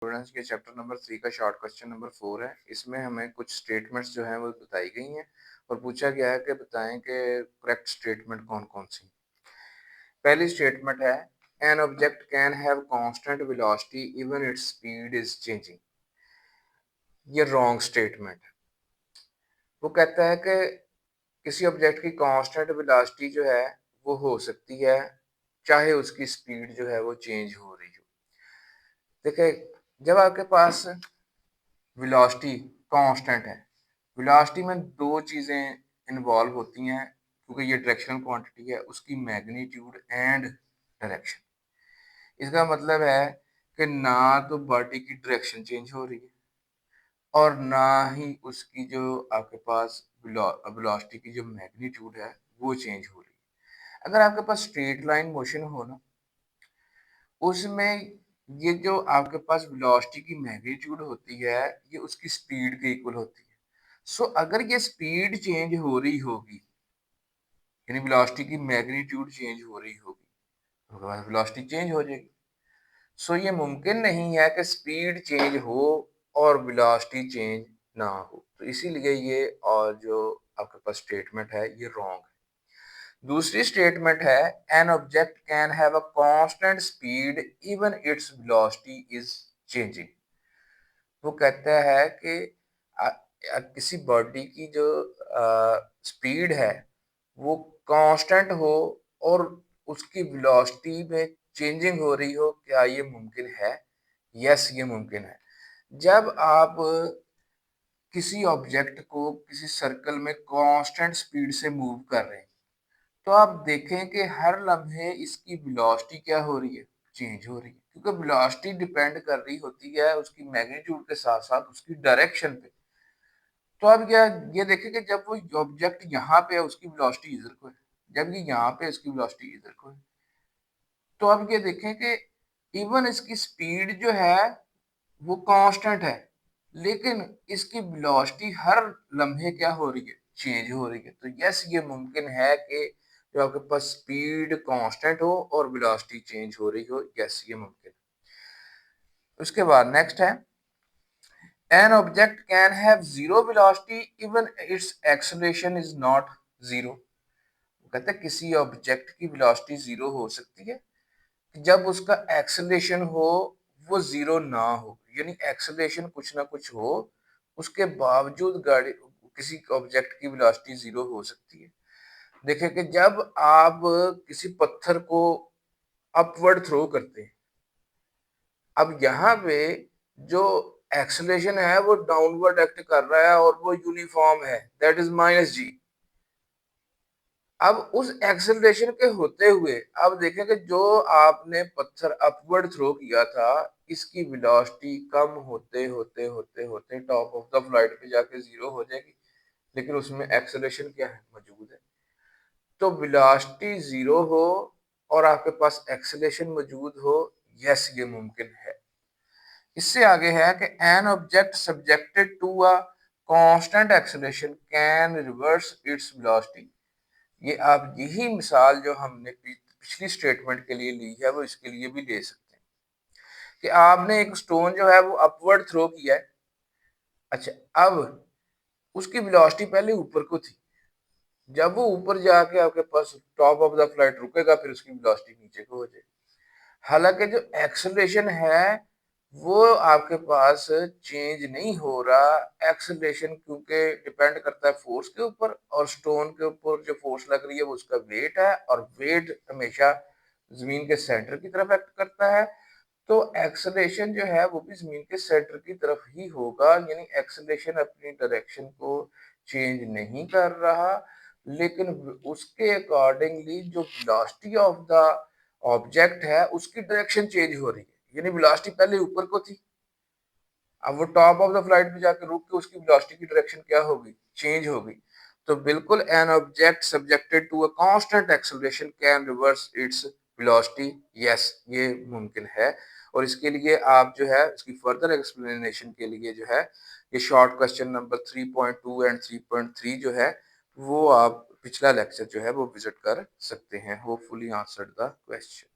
Students के chapter number 3 का short question number 4 है। इसमें हमें कुछ स्टेटमेंट्स जो हैं वो बताई गई हैं और पूछा गया है कि बताएं कि करेक्ट स्टेटमेंट कौन-कौन सी। पहली स्टेटमेंट है an object can have constant velocity even its speed is changing. ये रॉन्ग स्टेटमेंट है। वो कहता है कि किसी ऑब्जेक्ट की कांस्टेंट वेलोसिटी जो है वो हो सकती है चाहे उसकी स्पीड जो है वो चेंज हो रही हो। देखिए, जब आपके पास वेलोसिटी कांस्टेंट है, वेलोसिटी में दो चीज़ें इन्वॉल्व होती हैं क्योंकि ये डायरेक्शनल क्वांटिटी है, उसकी मैग्नीट्यूड एंड डायरेक्शन। इसका मतलब है कि ना तो बॉडी की डायरेक्शन चेंज हो रही है और ना ही उसकी जो आपके पास वेलोसिटी की जो मैग्नीट्यूड है वो चेंज हो रही है। अगर आपके पास स्ट्रेट लाइन मोशन हो ना, उसमें ये जो आपके पास वेलोसिटी की मैग्नीट्यूड होती है ये उसकी स्पीड के इक्वल होती है। सो अगर ये स्पीड चेंज हो रही होगी यानी वेलोसिटी की मैग्नीट्यूड चेंज हो रही होगी तो वेलोसिटी चेंज हो जाएगी। सो ये मुमकिन नहीं है कि स्पीड चेंज हो और वेलोसिटी चेंज ना हो, तो इसीलिए ये और जो आपके पास स्टेटमेंट है ये रॉन्ग है। दूसरी स्टेटमेंट है an object can have a constant speed even its velocity is changing. वो कहता है कि किसी बॉडी की जो स्पीड है वो कांस्टेंट हो और उसकी वेलोसिटी में चेंजिंग हो रही हो, क्या ये मुमकिन है? यस, ये मुमकिन है। जब आप किसी ऑब्जेक्ट को किसी सर्कल में कांस्टेंट स्पीड से मूव कर रहे हैं तो आप देखें कि हर लम्हे इसकी वेलोसिटी क्या हो रही है? चेंज हो रही है, क्योंकि वेलोसिटी डिपेंड कर रही होती है उसकी मैग्नीट्यूड के साथ साथ उसकी डायरेक्शन पे। तो अब क्या ये देखें कि जब वो ऑब्जेक्ट यहाँ पे है उसकी वेलोसिटी इधर को है, जब ये यहाँ पे उसकी वेलोसिटी इधर को है। तो अब ये देखें कि इवन इसकी स्पीड जो है वो कांस्टेंट है, लेकिन इसकी वेलोसिटी हर लम्हे क्या हो रही है? चेंज हो रही है। तो यस, ये मुमकिन है कि जो आपके पास स्पीड कांस्टेंट हो और वेलोसिटी चेंज हो रही हो। यस, ये मुमकिन है। उसके बाद नेक्स्ट है an object can have zero velocity even it's acceleration is not zero. कहते हैं किसी ऑब्जेक्ट की वेलोसिटी जीरो हो सकती है जब उसका एक्सेलरेशन हो वो जीरो ना हो, यानी एक्सेलरेशन कुछ ना कुछ हो उसके बावजूद गाड़ी किसी ऑब्जेक्ट की वेलोसिटी जीरो हो सकती है। देखिए कि जब आप किसी पत्थर को अपवर्ड थ्रो करते हैं, अब यहाँ पे जो एक्सेलरेशन है वो डाउनवर्ड एक्ट कर रहा है और वो यूनिफॉर्म है, दैट इज -g। अब उस एक्सेलरेशन के होते हुए अब देखें कि जो आपने पत्थर अपवर्ड थ्रो किया था इसकी वेलोसिटी कम होते होते होते होते टॉप ऑफ द फ्लाइट पे जाके जीरो हो जाएगी, लेकिन उसमें एक्सेलरेशन क्या है? मौजूद है। तो वेलोसिटी जीरो हो और आपके पास एक्सेलरेशन मौजूद हो, यस, ये मुमकिन है। इससे आगे है कि an object subjected to a constant acceleration can reverse its velocity. ये आप यही मिसाल जो हमने पिछली स्टेटमेंट के लिए ली है वो इसके लिए भी ले सकते हैं कि आपने एक स्टोन जो है वो अपवर्ड थ्रो किया है। अच्छा, अब उसकी वेलोसिटी पहले ऊपर को थी, जब वो ऊपर जाके आपके पास टॉप ऑफ द फ्लाइट रुकेगा फिर उसकी वेलोसिटी नीचे को हो जाएगी। हालांकि जो एक्सेलरेशन है वो आपके पास चेंज नहीं हो रहा। एक्सेलरेशन क्योंकि डिपेंड करता है फोर्स के ऊपर और स्टोन के ऊपर जो फोर्स लग रही है वो उसका वेट है और वेट हमेशा जमीन के सेंटर की तरफ एक्ट करता है। तो एक्सेलरेशन जो है वो भी जमीन के सेंटर की तरफ ही होगा, यानी एक्सेलरेशन अपनी डायरेक्शन को चेंज नहीं कर रहा, लेकिन उसके अकॉर्डिंगली जो वेलोसिटी ऑफ द ऑब्जेक्ट है उसकी डायरेक्शन चेंज हो रही है। यानी वेलोसिटी पहले ऊपर को थी, अब वो टॉप ऑफ द फ्लाइट पे जाकर रुक के उसकी वेलोसिटी की डायरेक्शन क्या होगी? चेंज होगी। तो बिल्कुल an object subjected to a constant acceleration can reverse its velocity. Yes, ये मुमकिन है। और इसके लिए आप जो है इसकी फर्दर एक्सप्लेनेशन के लिए जो है ये शॉर्ट क्वेश्चन नंबर 3.2 एंड 3.3 जो है वो आप पिछला लेक्चर जो है वो विजिट कर सकते हैं। Hopefully answered the question.